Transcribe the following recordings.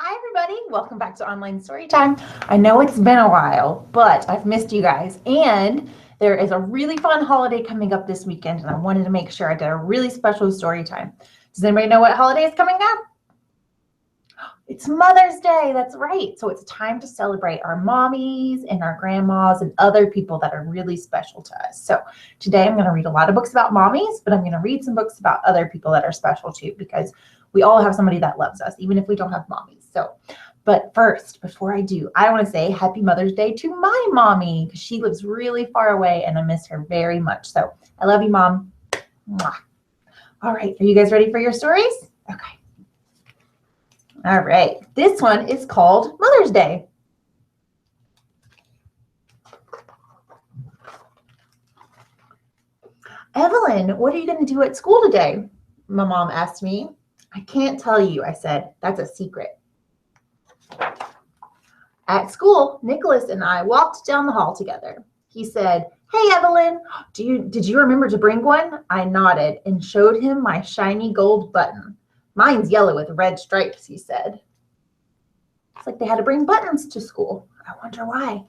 Hi everybody, welcome back to Online Storytime. I know it's been a while, but I've missed you guys, and there is a really fun holiday coming up this weekend, and I wanted to make sure I did a really special story time. Does anybody know what holiday is coming up? It's Mother's Day, that's right. So it's time to celebrate our mommies and our grandmas and other people that are really special to us. So today I'm going to read a lot of books about mommies, but I'm going to read some books about other people that are special too, because we all have somebody that loves us, even if we don't have mommies. So, but first, before I do, I want to say Happy Mother's Day to my mommy, because she lives really far away and I miss her very much. So I love you, Mom. Mwah. All right, are you guys ready for your stories? Okay. All right, this one is called Mother's Day. Evelyn, what are you going to do at school today? My mom asked me. I can't tell you, I said. That's a secret. At school, Nicholas and I walked down the hall together. He said, "Hey, Evelyn, did you remember to bring one?" I nodded and showed him my shiny gold button. "Mine's yellow with red stripes," he said. It's like they had to bring buttons to school. I wonder why.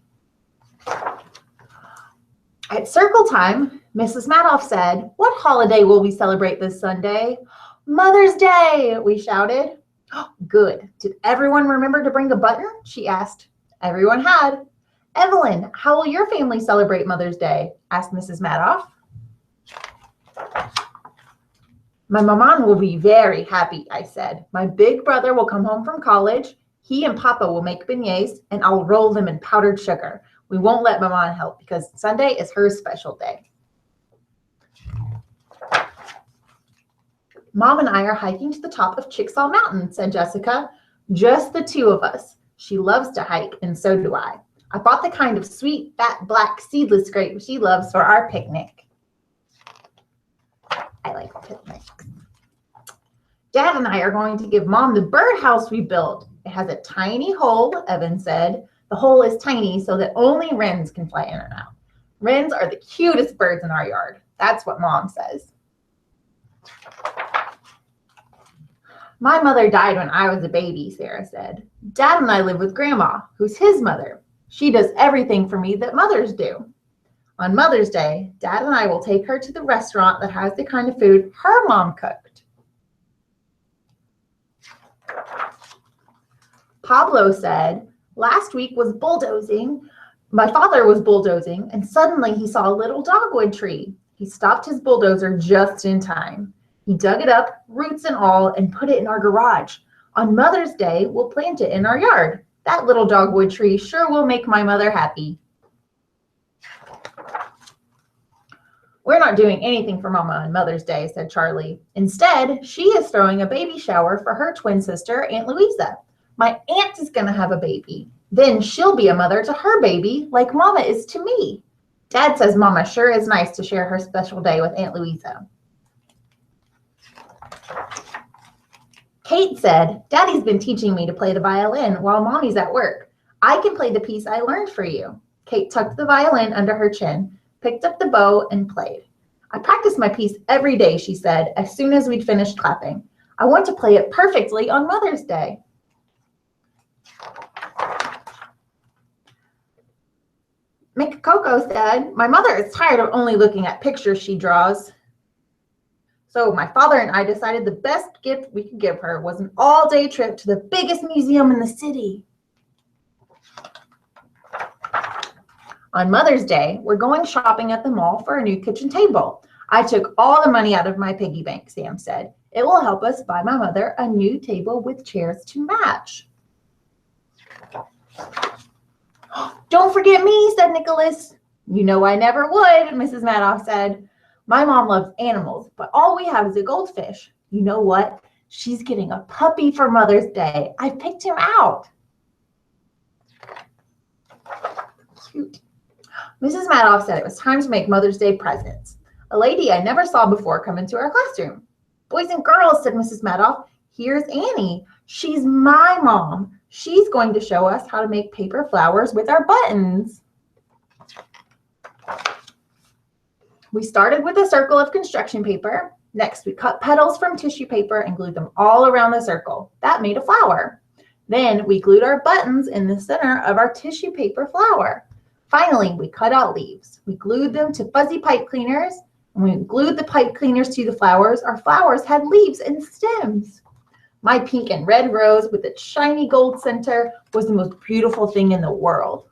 At circle time, Mrs. Madoff said, "What holiday will we celebrate this Sunday?" "Mother's Day," we shouted. Oh, good. Did everyone remember to bring a button? She asked. Everyone had. Evelyn, how will your family celebrate Mother's Day? Asked Mrs. Madoff. My maman will be very happy, I said. My big brother will come home from college. He and Papa will make beignets, and I'll roll them in powdered sugar. We won't let maman help because Sunday is her special day. Mom and I are hiking to the top of Chickasaw Mountain, said Jessica. Just the two of us. She loves to hike, and so do I. I bought the kind of sweet, fat, black, seedless grape she loves for our picnic. I like picnics. Dad and I are going to give Mom the birdhouse we built. It has a tiny hole, Evan said. The hole is tiny so that only wrens can fly in and out. Wrens are the cutest birds in our yard. That's what Mom says. My mother died when I was a baby, Sarah said. Dad and I live with Grandma, who's his mother. She does everything for me that mothers do. On Mother's Day, Dad and I will take her to the restaurant that has the kind of food her mom cooked. Pablo said, last week was bulldozing. My father was bulldozing, and suddenly he saw a little dogwood tree. He stopped his bulldozer just in time. He dug it up, roots and all, and put it in our garage. On Mother's Day, we'll plant it in our yard. That little dogwood tree sure will make my mother happy. We're not doing anything for Mama on Mother's Day, said Charlie. Instead, she is throwing a baby shower for her twin sister, Aunt Louisa. My aunt is going to have a baby. Then she'll be a mother to her baby, like Mama is to me. Dad says Mama sure is nice to share her special day with Aunt Louisa. Kate said, Daddy's been teaching me to play the violin while Mommy's at work. I can play the piece I learned for you. Kate tucked the violin under her chin, picked up the bow, and played. I practice my piece every day, she said, as soon as we'd finished clapping. I want to play it perfectly on Mother's Day. Mick Coco said, my mother is tired of only looking at pictures she draws. So my father and I decided the best gift we could give her was an all-day trip to the biggest museum in the city. On Mother's Day, we're going shopping at the mall for a new kitchen table. I took all the money out of my piggy bank, Sam said. It will help us buy my mother a new table with chairs to match. Don't forget me, said Nicholas. You know I never would, Mrs. Madoff said. My mom loves animals, but all we have is a goldfish. You know what? She's getting a puppy for Mother's Day. I picked him out. Cute. Mrs. Madoff said it was time to make Mother's Day presents. A lady I never saw before come into our classroom. Boys and girls, said Mrs. Madoff, here's Annie. She's my mom. She's going to show us how to make paper flowers with our buttons. We started with a circle of construction paper. Next, we cut petals from tissue paper and glued them all around the circle. That made a flower. Then we glued our buttons in the center of our tissue paper flower. Finally, we cut out leaves. We glued them to fuzzy pipe cleaners. And we glued the pipe cleaners to the flowers. Our flowers had leaves and stems. My pink and red rose with its shiny gold center was the most beautiful thing in the world.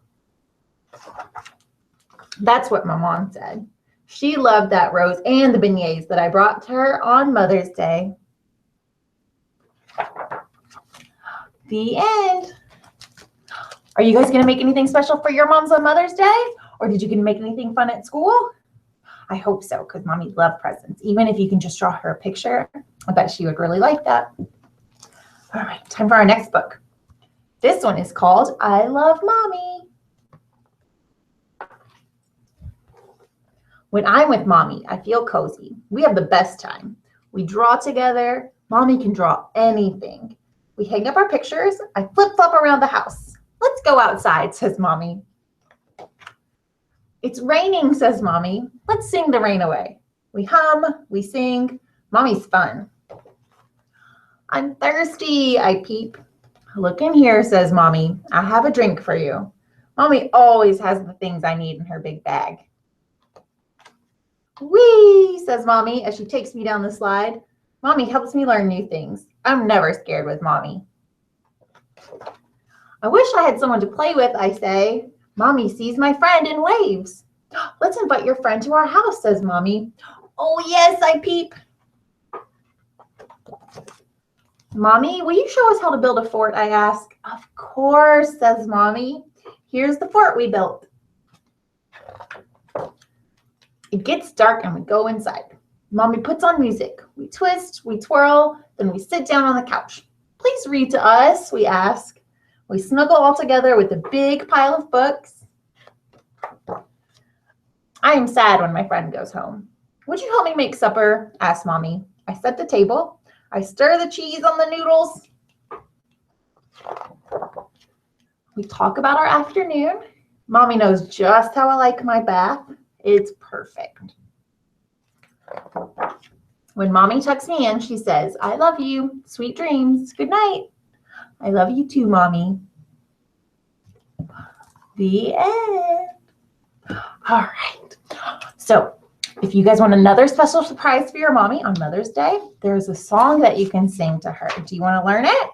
That's what my mom said. She loved that rose and the beignets that I brought to her on Mother's Day. The end. Are you guys going to make anything special for your moms on Mother's Day? Or did you get to make anything fun at school? I hope so, because Mommy loved presents. Even if you can just draw her a picture, I bet she would really like that. All right, time for our next book. This one is called I Love Mommy. When I'm with Mommy, I feel cozy. We have the best time. We draw together. Mommy can draw anything. We hang up our pictures. I flip-flop around the house. Let's go outside, says Mommy. It's raining, says Mommy. Let's sing the rain away. We hum, we sing. Mommy's fun. I'm thirsty, I peep. Look in here, says Mommy. I have a drink for you. Mommy always has the things I need in her big bag. Whee, says Mommy as she takes me down the slide. Mommy helps me learn new things. I'm never scared with Mommy. I wish I had someone to play with, I say. Mommy sees my friend and waves. Let's invite your friend to our house, says Mommy. Oh, yes, I peep. Mommy, will you show us how to build a fort, I ask. Of course, says Mommy. Here's the fort we built. It gets dark and we go inside. Mommy puts on music. We twist, we twirl, then we sit down on the couch. Please read to us, we ask. We snuggle all together with a big pile of books. I am sad when my friend goes home. Would you help me make supper? Asked Mommy. I set the table. I stir the cheese on the noodles. We talk about our afternoon. Mommy knows just how I like my bath. It's perfect. When Mommy tucks me in, she says, I love you. Sweet dreams. Good night. I love you too, Mommy. The end. All right. So if you guys want another special surprise for your mommy on Mother's Day, there's a song that you can sing to her. Do you want to learn it?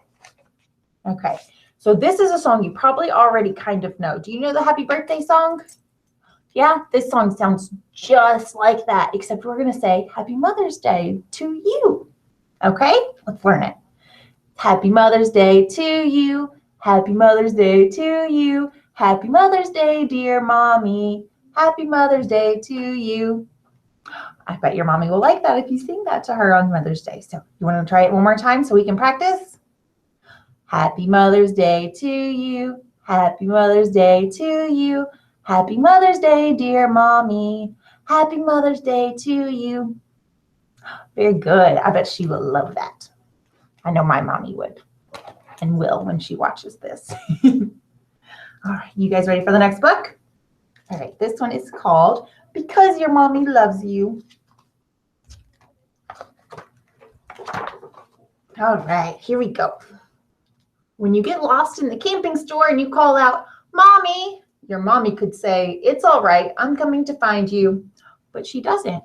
Okay. So this is a song you probably already kind of know. Do you know the happy birthday song? Yeah, this song sounds just like that, except we're going to say Happy Mother's Day to you. Okay, let's learn it. Happy Mother's Day to you. Happy Mother's Day to you. Happy Mother's Day, dear Mommy. Happy Mother's Day to you. I bet your mommy will like that if you sing that to her on Mother's Day. So you want to try it one more time so we can practice? Happy Mother's Day to you. Happy Mother's Day to you. Happy Mother's Day, dear Mommy. Happy Mother's Day to you. Very good. I bet she will love that. I know my mommy would and will when she watches this. All right, you guys ready for the next book? All right, this one is called Because Your Mommy Loves You. All right, here we go. When you get lost in the camping store and you call out, Mommy, your mommy could say, it's all right, I'm coming to find you, but she doesn't.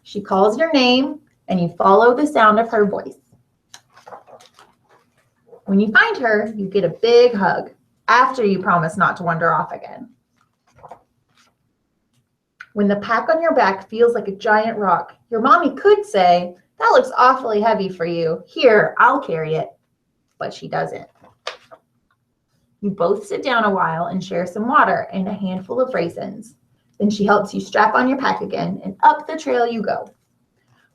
She calls your name and you follow the sound of her voice. When you find her, you get a big hug after you promise not to wander off again. When the pack on your back feels like a giant rock, your mommy could say, that looks awfully heavy for you. Here, I'll carry it. But she doesn't. You both sit down a while and share some water and a handful of raisins. Then she helps you strap on your pack again and up the trail you go.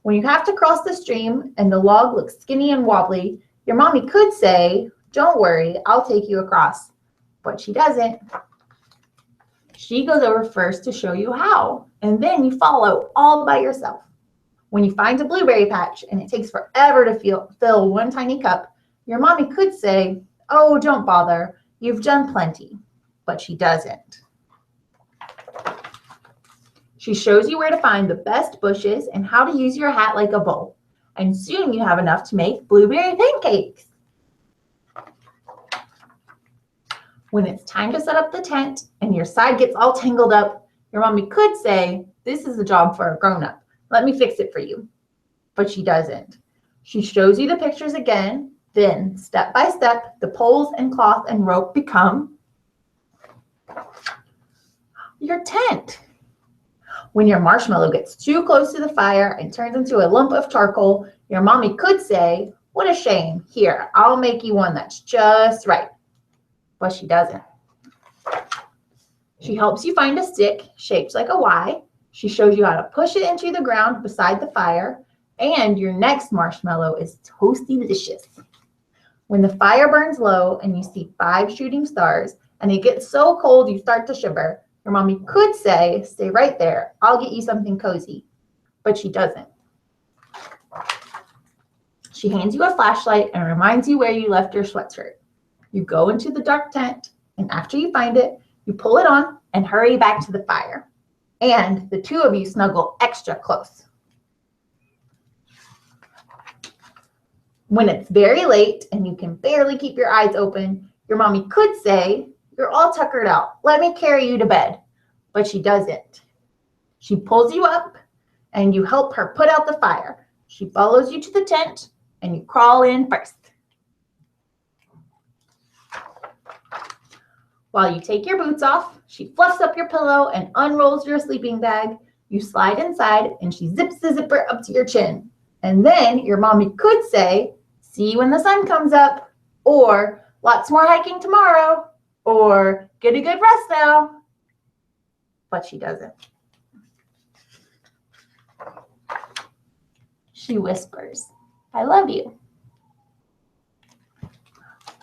When you have to cross the stream and the log looks skinny and wobbly, your mommy could say, don't worry, I'll take you across. But she doesn't. She goes over first to show you how, and then you follow all by yourself. When you find a blueberry patch and it takes forever to fill one tiny cup, your mommy could say, oh, don't bother, you've done plenty. But she doesn't. She shows you where to find the best bushes and how to use your hat like a bowl. And soon you have enough to make blueberry pancakes. When it's time to set up the tent and your side gets all tangled up, your mommy could say, this is a job for a grown-up. Let me fix it for you. But she doesn't. She shows you the pictures again. Then, step by step, the poles and cloth and rope become your tent. When your marshmallow gets too close to the fire and turns into a lump of charcoal, your mommy could say, what a shame. Here, I'll make you one that's just right. But she doesn't. She helps you find a stick shaped like a Y. She shows you how to push it into the ground beside the fire. And your next marshmallow is toasty delicious. When the fire burns low and you see 5 shooting stars and it gets so cold you start to shiver, your mommy could say, stay right there. I'll get you something cozy. But she doesn't. She hands you a flashlight and reminds you where you left your sweatshirt. You go into the dark tent, and after you find it, you pull it on and hurry back to the fire. And the two of you snuggle extra close. When it's very late and you can barely keep your eyes open, your mommy could say, you're all tuckered out. Let me carry you to bed. But she doesn't. She pulls you up and you help her put out the fire. She follows you to the tent and you crawl in first. While you take your boots off, she fluffs up your pillow and unrolls your sleeping bag. You slide inside and she zips the zipper up to your chin. And then your mommy could say, see you when the sun comes up, or lots more hiking tomorrow, or get a good rest now. But she doesn't. She whispers, I love you.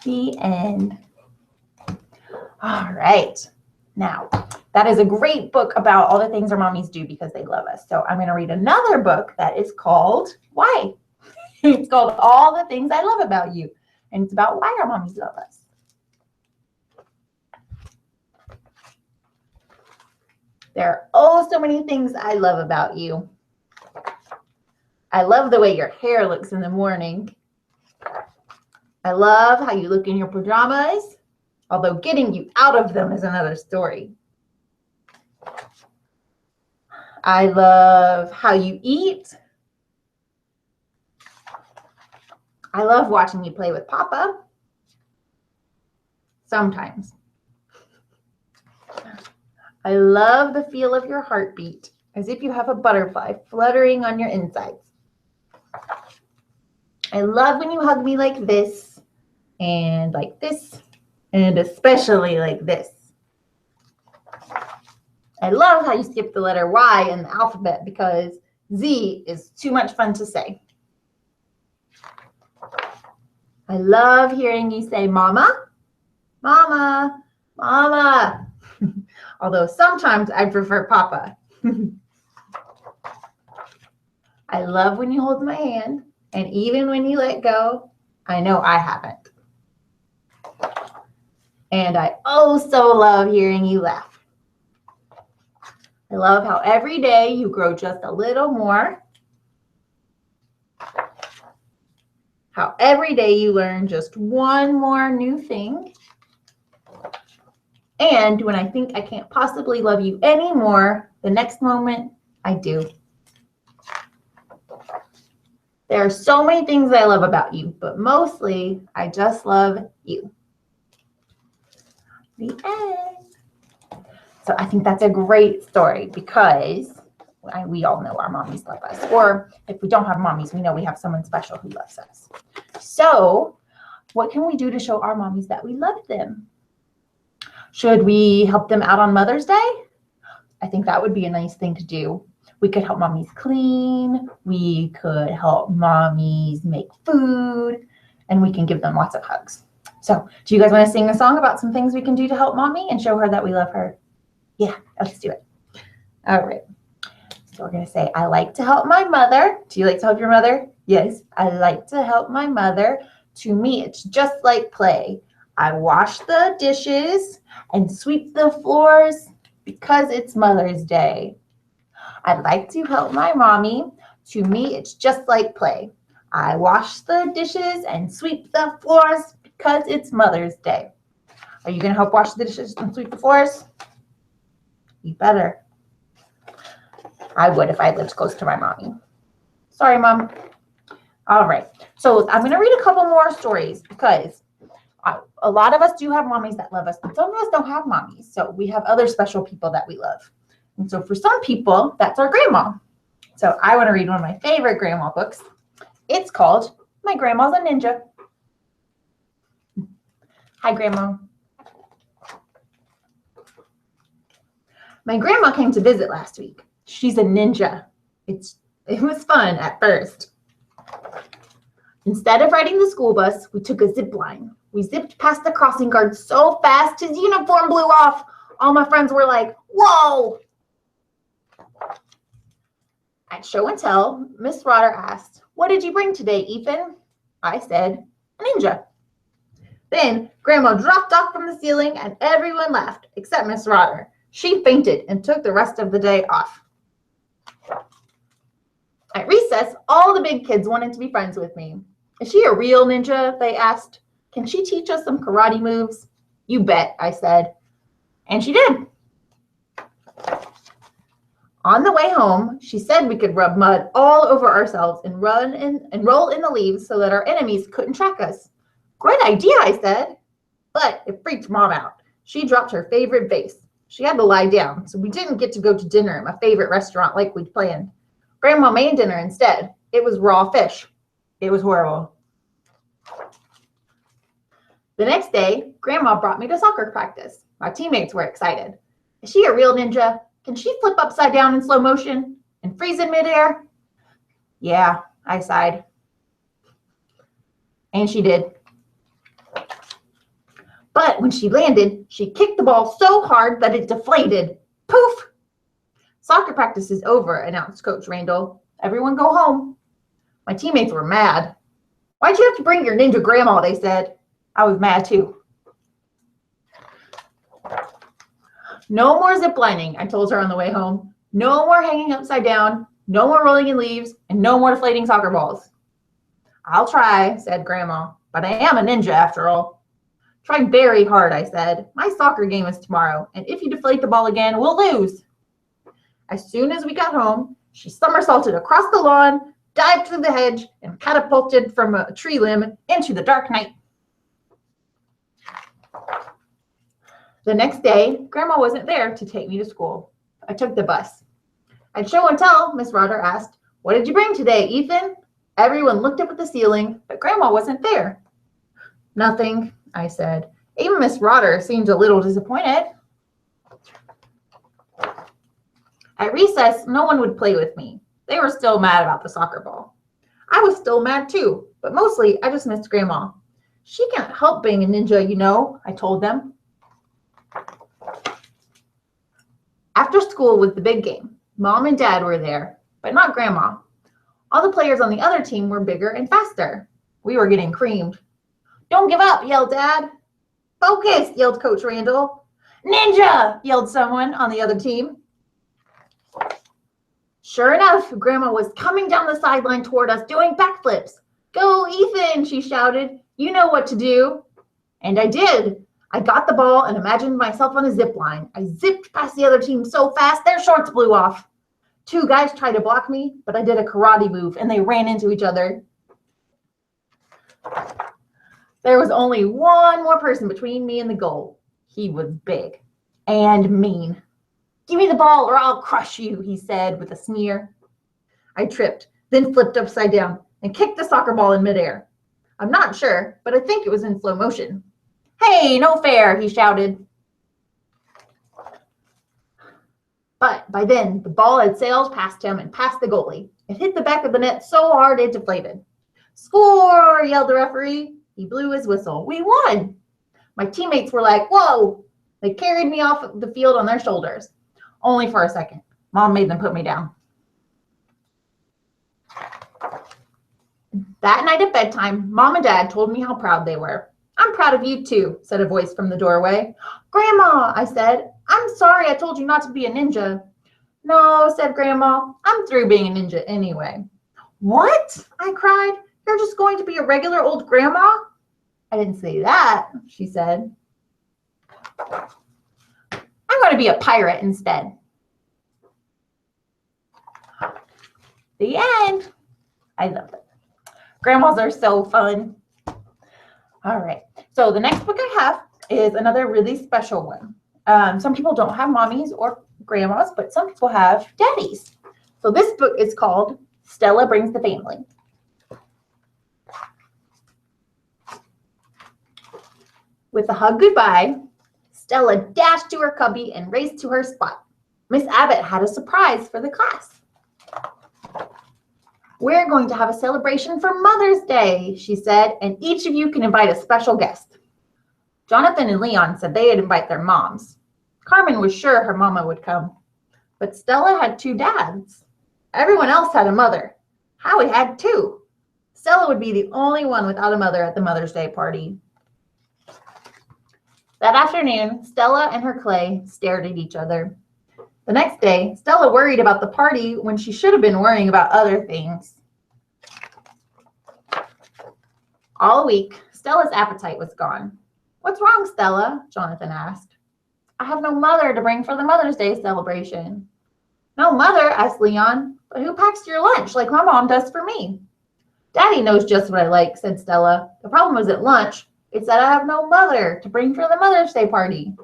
The end. All right. Now, that is a great book about all the things our mommies do because they love us. So I'm going to read another book that is called Why? It's called All the Things I Love About You. And it's about why our mommies love us. There are oh so many things I love about you. I love the way your hair looks in the morning. I love how you look in your pajamas, although getting you out of them is another story. I love how you eat. I love watching you play with Papa. Sometimes. I love the feel of your heartbeat, as if you have a butterfly fluttering on your insides. I love when you hug me like this, and especially like this. I love how you skip the letter Y in the alphabet because Z is too much fun to say. I love hearing you say, Mama, Mama, Mama. Although sometimes I prefer Papa. I love when you hold my hand, and even when you let go, I know I haven't. And I so love hearing you laugh. I love how every day you grow just a little more. How every day you learn just one more new thing. And when I think I can't possibly love you anymore, the next moment I do. There are so many things I love about you, but mostly I just love you. The end. So I think that's a great story because we all know our mommies love us. Or if we don't have mommies, we know we have someone special who loves us. So what can we do to show our mommies that we love them? Should we help them out on Mother's Day? I think that would be a nice thing to do. We could help mommies clean. We could help mommies make food. And we can give them lots of hugs. So do you guys want to sing a song about some things we can do to help mommy and show her that we love her? Yeah, let's do it. All right. So we're going to say, I like to help my mother. Do you like to help your mother? Yes, I like to help my mother. To me, it's just like play. I wash the dishes and sweep the floors because it's Mother's Day. I'd like to help my mommy. To me, it's just like play. I wash the dishes and sweep the floors because it's Mother's Day. Are you going to help wash the dishes and sweep the floors? You better. I would if I lived close to my mommy. Sorry, Mom. All right. So I'm going to read a couple more stories because a lot of us do have mommies that love us, but some of us don't have mommies. So we have other special people that we love. And so for some people, that's our grandma. So I want to read one of my favorite grandma books. It's called My Grandma's a Ninja. Hi, Grandma. My grandma came to visit last week. She's a ninja. It was fun at first. Instead of riding the school bus, we took a zip line. We zipped past the crossing guard so fast his uniform blew off. All my friends were like, whoa! At show and tell, Miss Rotter asked, what did you bring today, Ethan? I said, a ninja. Then Grandma dropped off from the ceiling and everyone laughed except Miss Rotter. She fainted and took the rest of the day off. At recess, all the big kids wanted to be friends with me. Is she a real ninja? They asked. Can she teach us some karate moves? You bet, I said. And she did. On the way home, she said we could rub mud all over ourselves and roll in the leaves so that our enemies couldn't track us. Great idea, I said. But it freaked Mom out. She dropped her favorite vase. She had to lie down, so we didn't get to go to dinner at my favorite restaurant like we'd planned. Grandma made dinner instead. It was raw fish. It was horrible. The next day, Grandma brought me to soccer practice. My teammates were excited. Is she a real ninja? Can she flip upside down in slow motion and freeze in midair? Yeah, I sighed. And she did. But when she landed, she kicked the ball so hard that it deflated. Poof! Soccer practice is over, announced Coach Randall. Everyone go home. My teammates were mad. Why'd you have to bring your ninja grandma, they said. I was mad too. No more ziplining, I told her on the way home. No more hanging upside down, no more rolling in leaves, and no more deflating soccer balls. I'll try, said Grandma, but I am a ninja after all. Try very hard, I said. My soccer game is tomorrow, and if you deflate the ball again, we'll lose. As soon as we got home, she somersaulted across the lawn, dived through the hedge, and catapulted from a tree limb into the dark night. The next day, Grandma wasn't there to take me to school. I took the bus. At show and tell, Miss Rotter asked, what did you bring today, Ethan? Everyone looked up at the ceiling, but Grandma wasn't there. Nothing, I said. Even Miss Rotter seemed a little disappointed. At recess, no one would play with me. They were still mad about the soccer ball. I was still mad too, but mostly I just missed Grandma. She can't help being a ninja, you know, I told them. After school was the big game. Mom and Dad were there, but not Grandma. All the players on the other team were bigger and faster. We were getting creamed. Don't give up, yelled Dad. Focus, yelled Coach Randall. Ninja, yelled someone on the other team. Sure enough, Grandma was coming down the sideline toward us doing backflips. Go, Ethan, she shouted. You know what to do. And I did. I got the ball and imagined myself on a zip line. I zipped past the other team so fast their shorts blew off. Two guys tried to block me, but I did a karate move and they ran into each other. There was only one more person between me and the goal. He was big and mean. Give me the ball or I'll crush you, he said with a sneer. I tripped, then flipped upside down and kicked the soccer ball in midair. I'm not sure, but I think it was in slow motion. Hey, no fair, he shouted. But by then, the ball had sailed past him and past the goalie. It hit the back of the net so hard it deflated. Score, yelled the referee. He blew his whistle. We won. My teammates were like, whoa. They carried me off the field on their shoulders. Only for a second. Mom made them put me down. That night at bedtime, Mom and Dad told me how proud they were. I'm proud of you too, said a voice from the doorway. Grandma, I said, I'm sorry I told you not to be a ninja. No, said Grandma, I'm through being a ninja anyway. What? I cried. You're just going to be a regular old grandma? I didn't say that, she said. to be a pirate instead. The end. I love it. Grandmas are so fun. All right. So the next book I have is another really special one. Some people don't have mommies or grandmas, but some people have daddies. So this book is called Stella Brings the Family. With a hug goodbye, Stella dashed to her cubby and raced to her spot. Miss Abbott had a surprise for the class. We're going to have a celebration for Mother's Day, she said, and each of you can invite a special guest. Jonathan and Leon said they'd invite their moms. Carmen was sure her mama would come. But Stella had two dads. Everyone else had a mother. Howie had two. Stella would be the only one without a mother at the Mother's Day party. That afternoon, Stella and her clay stared at each other. The next day, Stella worried about the party when she should have been worrying about other things. All week, Stella's appetite was gone. "What's wrong, Stella?" Jonathan asked. "I have no mother to bring for the Mother's Day celebration." "No mother?" asked Leon. "But who packs your lunch like my mom does for me?" "Daddy knows just what I like," said Stella. "The problem is at lunch. It's that I have no mother to bring for the Mother's Day party."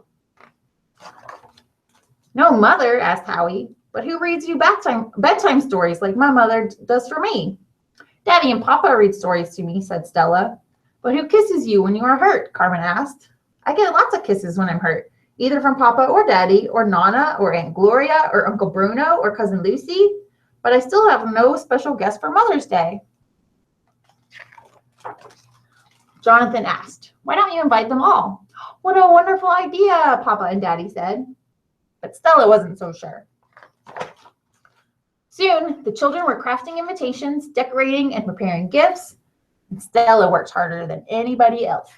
"No mother?" asked Howie. "But who reads you bedtime stories like my mother does for me?" "Daddy and Papa read stories to me," said Stella. "But who kisses you when you are hurt?" Carmen asked. "I get lots of kisses when I'm hurt, either from Papa or Daddy or Nana or Aunt Gloria or Uncle Bruno or Cousin Lucy, but I still have no special guest for Mother's Day." Jonathan asked, "Why don't you invite them all?" "What a wonderful idea," Papa and Daddy said. But Stella wasn't so sure. Soon, the children were crafting invitations, decorating, and preparing gifts, and Stella worked harder than anybody else.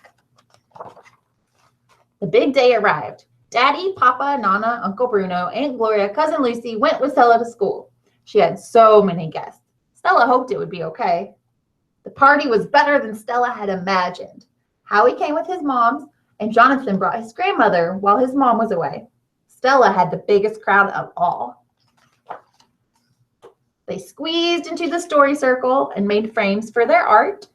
The big day arrived. Daddy, Papa, Nana, Uncle Bruno, Aunt Gloria, Cousin Lucy went with Stella to school. She had so many guests. Stella hoped it would be okay. The party was better than Stella had imagined. Howie came with his moms, and Jonathan brought his grandmother while his mom was away. Stella had the biggest crowd of all. They squeezed into the story circle and made frames for their art.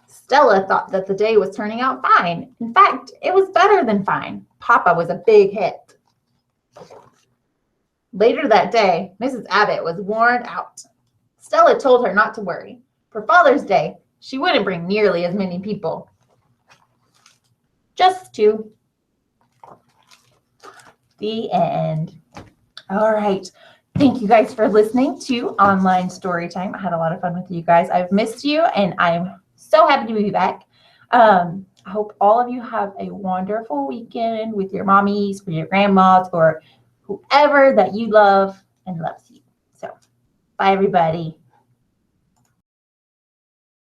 Stella thought that the day was turning out fine. In fact, it was better than fine. Papa was a big hit. Later that day, Mrs. Abbott was worn out. Stella told her not to worry. For Father's Day, she wouldn't bring nearly as many people. Just two. The end. All right. Thank you guys for listening to Online Storytime. I had a lot of fun with you guys. I've missed you, and I'm so happy to be back. I hope all of you have a wonderful weekend with your mommies or your grandmas or whoever that you love and loves you. So, bye, everybody.